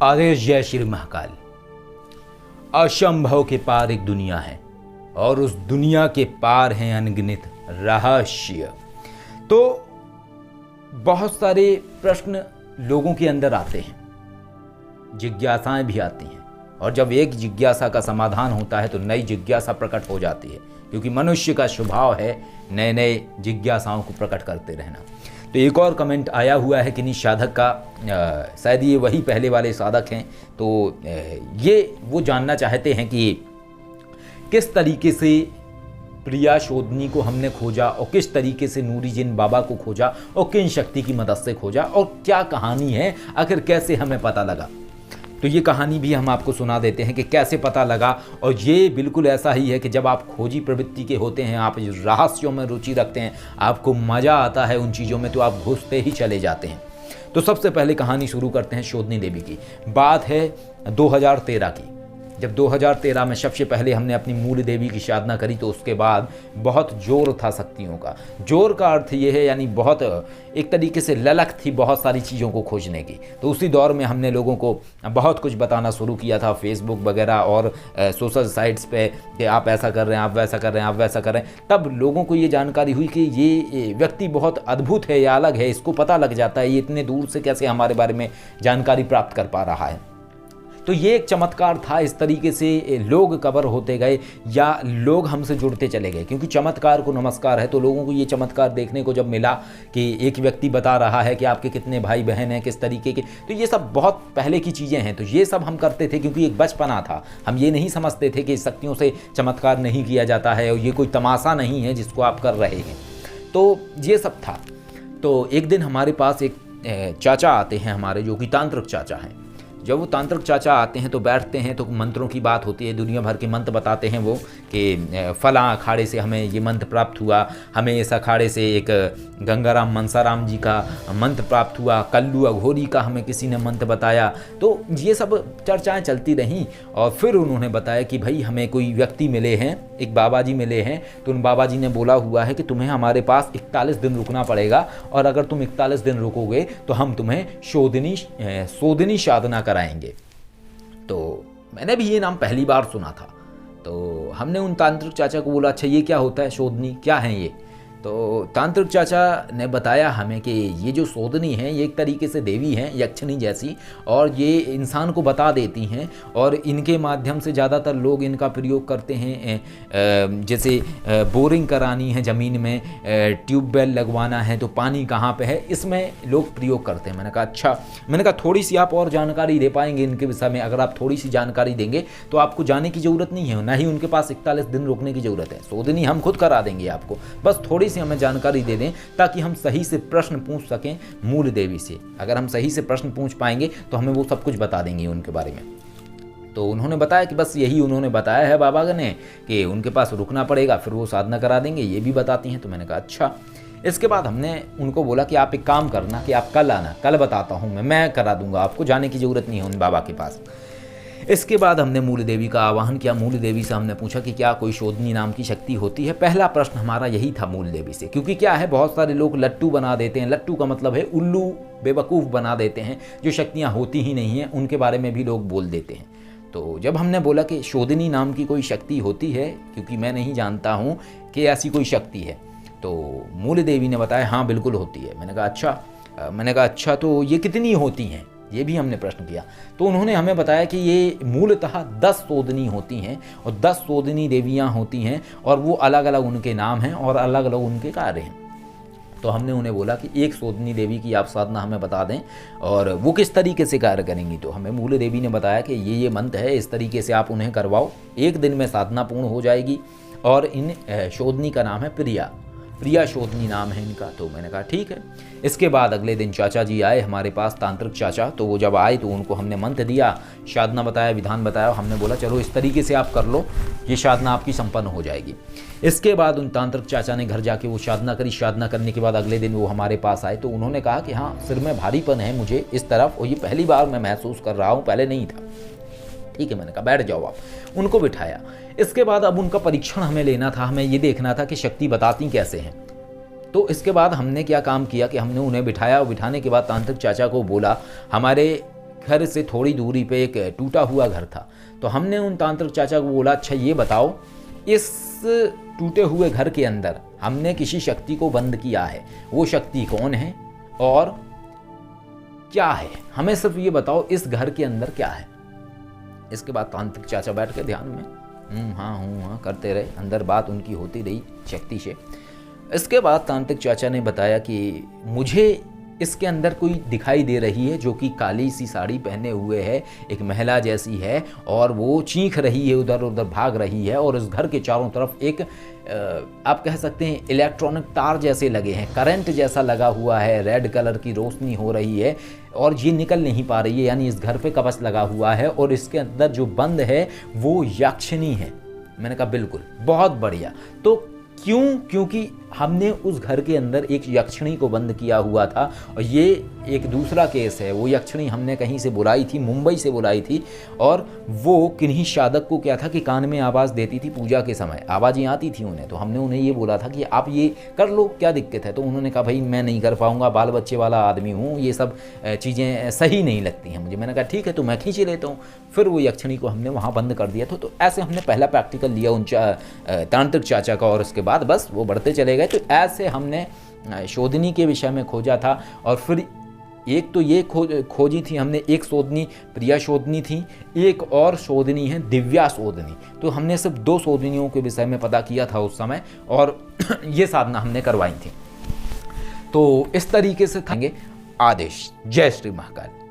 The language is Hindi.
आदेश जय श्री महाकाल। असंभव के पार एक दुनिया है और उस दुनिया के पार हैं अनगिनत रहस्य। तो बहुत सारे प्रश्न लोगों के अंदर आते हैं, जिज्ञासाएं भी आती हैं, और जब एक जिज्ञासा का समाधान होता है तो नई जिज्ञासा प्रकट हो जाती है, क्योंकि मनुष्य का स्वभाव है नए नए जिज्ञासाओं को प्रकट करते रहना। तो एक और कमेंट आया हुआ है किन्हीं साधक का, शायद ये वही पहले वाले साधक हैं। तो ये वो जानना चाहते हैं कि किस तरीके से प्रिया शोधनी को हमने खोजा और किस तरीके से नूरी जिन बाबा को खोजा और किन शक्ति की मदद से खोजा और क्या कहानी है, आखिर कैसे हमें पता लगा। तो ये कहानी भी हम आपको सुना देते हैं कि कैसे पता लगा। और ये बिल्कुल ऐसा ही है कि जब आप खोजी प्रवृत्ति के होते हैं, आप रहस्यों में रुचि रखते हैं, आपको मज़ा आता है उन चीज़ों में, तो आप घुसते ही चले जाते हैं। तो सबसे पहले कहानी शुरू करते हैं शोधनी देवी की। बात है 2013 की, जब 2013 में सबसे पहले हमने अपनी मूल देवी की साधना करी, तो उसके बाद बहुत जोर था शक्तियों का। जोर का अर्थ ये है यानी बहुत एक तरीके से ललक थी बहुत सारी चीज़ों को खोजने की। तो उसी दौर में हमने लोगों को बहुत कुछ बताना शुरू किया था, फेसबुक वगैरह और सोशल साइट्स पे, कि आप ऐसा कर रहे हैं, आप वैसा कर रहे हैं, आप वैसा कर रहे हैं। तब लोगों को ये जानकारी हुई कि ये व्यक्ति बहुत अद्भुत है या अलग है, इसको पता लग जाता है ये इतने दूर से कैसे हमारे बारे में जानकारी प्राप्त कर पा रहा है। तो ये एक चमत्कार था। इस तरीके से लोग कवर होते गए या लोग हमसे जुड़ते चले गए, क्योंकि चमत्कार को नमस्कार है। तो लोगों को ये चमत्कार देखने को जब मिला कि एक व्यक्ति बता रहा है कि आपके कितने भाई बहन हैं, किस तरीके के, तो ये सब बहुत पहले की चीज़ें हैं। तो ये सब हम करते थे क्योंकि एक बचपना था। हम ये नहीं समझते थे कि शक्तियों से चमत्कार नहीं किया जाता है और ये कोई तमाशा नहीं है जिसको आप कर रहे हैं। तो ये सब था। तो एक दिन हमारे पास एक चाचा आते हैं हमारे, जो कि तांत्रिक चाचा हैं। जब वो तांत्रिक चाचा आते हैं तो बैठते हैं, तो मंत्रों की बात होती है, दुनिया भर के मंत्र बताते हैं वो, कि फलां अखाड़े से हमें ये मंत्र प्राप्त हुआ, हमें इस अखाड़े से एक गंगाराम मनसाराम जी का मंत्र प्राप्त हुआ, कल्लू अघोरी का हमें किसी ने मंत्र बताया। तो ये सब चर्चाएं चलती रहीं और फिर उन्होंने बताया कि भाई हमें कोई व्यक्ति मिले हैं, एक बाबा जी मिले हैं, तो उन बाबा जी ने बोला हुआ है कि तुम्हें हमारे पास 41 दिन रुकना पड़ेगा, और अगर तुम 41 दिन रुकोगे तो हम तुम्हें शोधनी साधना कराएंगे। तो मैंने भी ये नाम पहली बार सुना था। तो हमने उन तांत्रिक चाचा को बोला, अच्छा ये क्या होता है, शोधनी क्या है ये? तो तांत्रिक चाचा ने बताया हमें कि ये जो शोधनी है ये एक तरीके से देवी हैं, यक्षिणी जैसी, और ये इंसान को बता देती हैं, और इनके माध्यम से ज़्यादातर लोग इनका प्रयोग करते हैं। जैसे बोरिंग करानी है ज़मीन में, ट्यूबवेल लगवाना है, तो पानी कहाँ पे है, इसमें लोग प्रयोग करते हैं। मैंने कहा अच्छा, मैंने कहा थोड़ी सी आप और जानकारी दे पाएंगे इनके विषय में? अगर आप थोड़ी सी जानकारी देंगे तो आपको जाने की ज़रूरत नहीं है, ना ही उनके पास 41 दिन रुकने की ज़रूरत है। शोधनी हम खुद करा देंगे आपको, बस थोड़ी सी हमें जानकारी दे दें ताकि हम सही से प्रश्न पूछ सकें मूल देवी से। अगर हम सही से प्रश्न पूछ पाएंगे तो हमें वो सब कुछ बता देंगे उनके बारे में। तो उन्होंने बताया कि बस यही उन्होंने बताया है बाबा ने कि उनके पास रुकना पड़ेगा, फिर वो साधना करा देंगे, ये भी बताती हैं। तो मैंने कहा अच्छा। इसके बाद हमने उनको बोला कि आप एक काम करना कि आप कल आना, कल बताता हूँ मैं करा दूंगा, आपको जाने की ज़रूरत नहीं है उन बाबा के पास। इसके बाद हमने मूल देवी का आवाहन किया। मूल देवी से हमने पूछा कि क्या कोई शोधनी नाम की शक्ति होती है? पहला प्रश्न हमारा यही था मूल देवी से, क्योंकि क्या है बहुत सारे लोग लट्टू बना देते हैं। लट्टू का मतलब है उल्लू, बेवकूफ़ बना देते हैं, जो शक्तियाँ होती ही नहीं हैं उनके बारे में भी लोग बोल देते हैं। तो जब हमने बोला कि शोधनी नाम की कोई शक्ति होती है, क्योंकि मैं नहीं जानता हूँ कि ऐसी कोई शक्ति है, तो मूल देवी ने बताया हाँ बिल्कुल होती है। मैंने कहा अच्छा तो ये कितनी होती हैं, ये भी हमने प्रश्न किया। तो उन्होंने हमें बताया कि ये मूलतः 10 शोधनी होती हैं और 10 शोधनी देवियाँ होती हैं, और वो अलग अलग उनके नाम हैं और अलग अलग उनके कार्य हैं। तो हमने उन्हें बोला कि एक शोधनी देवी की आप साधना हमें बता दें और वो किस तरीके से कार्य करेंगी। तो हमें मूल देवी ने बताया कि ये मंत्र है, इस तरीके से आप उन्हें करवाओ, 1 दिन में साधना पूर्ण हो जाएगी। और इन शोधनी का नाम है प्रिया शोधनी नाम है इनका। तो मैंने कहा ठीक है। इसके बाद अगले दिन चाचा जी आए हमारे पास, तांत्रिक चाचा। तो वो जब आए तो उनको हमने मंत्र दिया, साधना बताया, विधान बताया। हमने बोला चलो इस तरीके से आप कर लो, ये साधना आपकी संपन्न हो जाएगी। इसके बाद उन तांत्रिक चाचा ने घर जाके वो साधना करी। साधना करने के बाद अगले दिन वो हमारे पास आए। तो उन्होंने कहा कि हाँ सिर में भारीपन है मुझे इस तरफ, और ये पहली बार मैं महसूस कर रहा हूँ, पहले नहीं था। ठीक है, मैंने कहा बैठ जाओ आप। उनको बिठाया। इसके बाद अब उनका परीक्षण हमें लेना था, हमें ये देखना था कि शक्ति बताती कैसे हैं। तो इसके बाद हमने क्या काम किया कि हमने उन्हें बिठाया और बिठाने के बाद तांत्रिक चाचा को बोला, हमारे घर से थोड़ी दूरी पे एक टूटा हुआ घर था, तो हमने उन तांत्रिक चाचा को बोला, अच्छा ये बताओ, इस टूटे हुए घर के अंदर हमने किसी शक्ति को बंद किया है, वो शक्ति कौन है और क्या है, हमें सिर्फ ये बताओ इस घर के अंदर क्या है। इसके बाद तांत्रिक चाचा बैठ के ध्यान में हाँ करते रहे, अंदर बात उनकी होती रही शक्ति से। इसके बाद तांत्रिक चाचा ने बताया कि मुझे इसके अंदर कोई दिखाई दे रही है जो कि काली सी साड़ी पहने हुए है, एक महिला जैसी है, और वो चीख रही है, उधर उधर भाग रही है, और इस घर के चारों तरफ एक आप कह सकते हैं इलेक्ट्रॉनिक तार जैसे लगे हैं, करंट जैसा लगा हुआ है, रेड कलर की रोशनी हो रही है और ये निकल नहीं पा रही है, यानी इस घर पे कवच लगा हुआ है और इसके अंदर जो बंद है वो यक्षिणी है। मैंने कहा बिल्कुल, बहुत बढ़िया। तो क्यों? क्योंकि हमने उस घर के अंदर एक यक्षिणी को बंद किया हुआ था, और ये एक दूसरा केस है। वो यक्षिणी हमने कहीं से बुलाई थी, मुंबई से बुलाई थी, और वो किन्हीं साधक को क्या था कि कान में आवाज़ देती थी पूजा के समय, आवाज़ें आती थी उन्हें। तो हमने उन्हें ये बोला था कि आप ये कर लो, क्या दिक्कत है। तो उन्होंने कहा भाई मैं नहीं कर पाऊँगा, बाल बच्चे वाला आदमी हूँ, ये सब चीज़ें सही नहीं लगती हैं मुझे। मैंने कहा ठीक है, तो मैं खींच लेता हूँ। फिर वो यक्षिणी को हमने वहाँ बंद कर दिया था। तो ऐसे हमने पहला प्रैक्टिकल लिया उन तांत्रिक चाचा का, और उसके बाद बस वो बढ़ते चले गए। तो ऐसे हमने शोधनी के विषय में खोजा था, और फिर एक तो ये खोजी थी हमने, एक शोधनी प्रिया शोधनी थी, एक और शोधनी है दिव्या शोधनी। तो हमने सिर्फ 2 शोधनियों के विषय में पता किया था उस समय, और ये साधना हमने करवाई थी। तो इस तरीके से थांगे आदेश। जय श्री महाकाल।